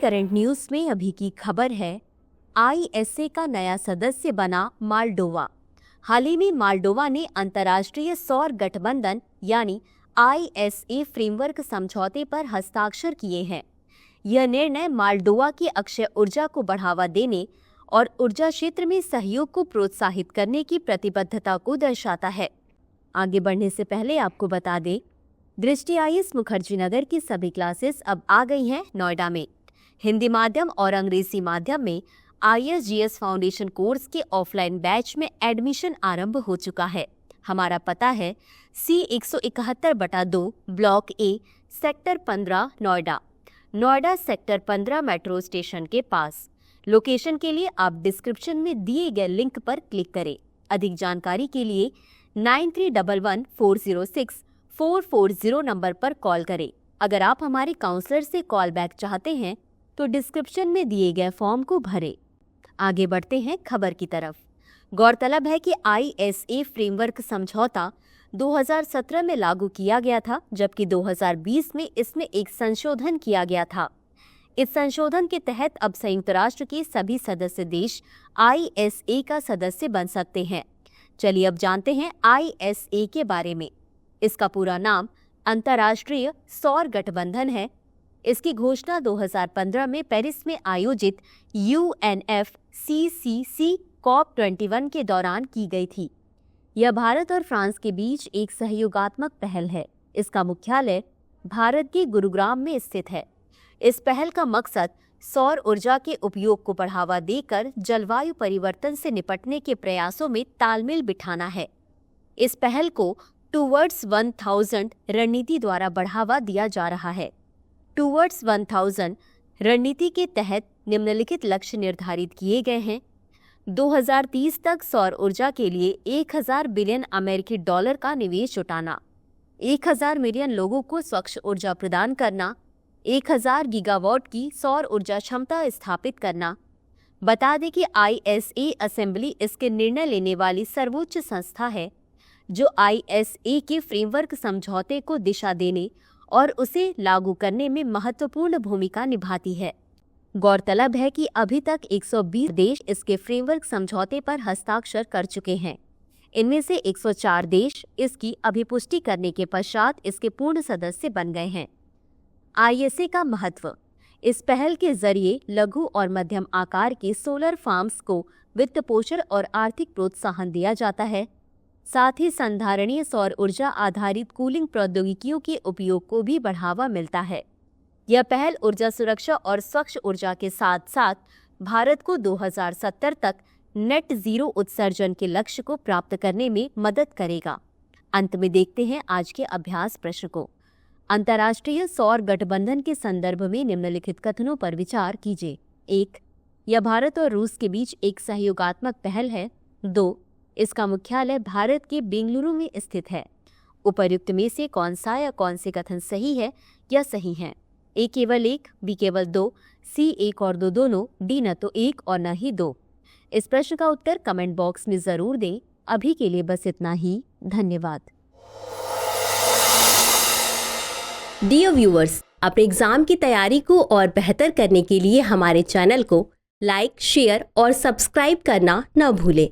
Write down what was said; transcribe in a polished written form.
Current news में अभी की खबर है, आईएसए का नया सदस्य बना मालडोवा। हाल ही में मालडोवा ने अंतर्राष्ट्रीय सौर गठबंधन यानी आईएसए फ्रेमवर्क समझौते पर हस्ताक्षर किए हैं। यह निर्णय मालडोवा की अक्षय ऊर्जा को बढ़ावा देने और ऊर्जा क्षेत्र में सहयोग को प्रोत्साहित करने की प्रतिबद्धता को दर्शाता है। आगे बढ़ने से पहले आपको बता दें, दृष्टि आईएएस मुखर्जी नगर की सभी क्लासेस अब आ गई हैं नोएडा में। हिंदी माध्यम और अंग्रेजी माध्यम में आईएएस फाउंडेशन कोर्स के ऑफलाइन बैच में एडमिशन आरंभ हो चुका है। हमारा पता है C171/2 block A sector 15 Noida sector 15 metro station के पास। लोकेशन के लिए आप डिस्क्रिप्शन में दिए गए लिंक पर क्लिक करें। अधिक जानकारी के लिए 9311406440 नंबर पर कॉल करें। अगर आप हमारे काउंसलर से कॉल बैक चाहते हैं तो डिस्क्रिप्शन में दिए गए फॉर्म को भरें। आगे बढ़ते हैं खबर की तरफ। गौरतलब है कि आईएसए फ्रेमवर्क समझौता 2017 में लागू किया गया था, जबकि 2020 में इसमें एक संशोधन किया गया था। इस संशोधन के तहत अब संयुक्त राष्ट्र के सभी सदस्य देश आईएसए का सदस्य बन सकते हैं। चलिए अब जानते हैं आईएसए के बारे में। इसका पूरा नाम अंतर्राष्ट्रीय सौर गठबंधन है। इसकी घोषणा 2015 में पेरिस में आयोजित UNFCCC COP21 के दौरान की गई थी। यह भारत और फ्रांस के बीच एक सहयोगात्मक पहल है। इसका मुख्यालय भारत के गुरुग्राम में स्थित है। इस पहल का मकसद सौर ऊर्जा के उपयोग को बढ़ावा देकर जलवायु परिवर्तन से निपटने के प्रयासों में तालमेल बिठाना है। इस पहल को टूवर्ड्स 1000 रणनीति द्वारा बढ़ावा दिया जा रहा है। टूवर्ड्स 1000 रणनीति के तहत निम्नलिखित लक्ष्य निर्धारित किए गए हैं। 2030 तक सौर ऊर्जा के लिए 1000 बिलियन अमेरिकी डॉलर का निवेश जुटाना, 1000 मिलियन लोगों को स्वच्छ ऊर्जा प्रदान करना, 1000 गीगावाट की सौर ऊर्जा क्षमता स्थापित करना। बता दें कि आईएसए असेंबली इसके निर्णय लेने वाली सर्वोच्च संस्था है, जो आईएसए के फ्रेमवर्क समझौते को दिशा देने और उसे लागू करने में महत्वपूर्ण भूमिका निभाती है। गौरतलब है कि अभी तक 120 देश इसके फ्रेमवर्क समझौते पर हस्ताक्षर कर चुके हैं। इनमें से 104 देश इसकी अभिपुष्टि करने के पश्चात इसके पूर्ण सदस्य बन गए हैं। आईएसए का महत्व। इस पहल के जरिए लघु और मध्यम आकार के सोलर फार्म्स को वित्त पोषण और आर्थिक प्रोत्साहन दिया जाता है। साथ ही संधारणीय सौर ऊर्जा आधारित कूलिंग प्रौद्योगिकियों के उपयोग को भी बढ़ावा मिलता है। यह पहल ऊर्जा सुरक्षा और स्वच्छ ऊर्जा के साथ साथ भारत को 2070 तक नेट जीरो उत्सर्जन के लक्ष्य को प्राप्त करने में मदद करेगा। अंत में देखते हैं आज के अभ्यास प्रश्न को। अंतर्राष्ट्रीय सौर गठबंधन के संदर्भ में निम्नलिखित कथनों पर विचार कीजिए। 1. यह भारत और रूस के बीच एक सहयोगात्मक पहल है। 2. इसका मुख्यालय भारत के बेंगलुरु में स्थित है। उपर्युक्त में से कौन सा या कौन से कथन सही है या सही है? A केवल 1, B केवल 2, C 1 और 2 दोनों, D न तो 1 और न ही 2। इस प्रश्न का उत्तर कमेंट बॉक्स में जरूर दें। अभी के लिए बस इतना ही। धन्यवाद। डियर व्यूअर्स, अपने एग्जाम की तैयारी को और बेहतर करने के लिए हमारे चैनल को लाइक, शेयर और सब्सक्राइब करना न भूलें।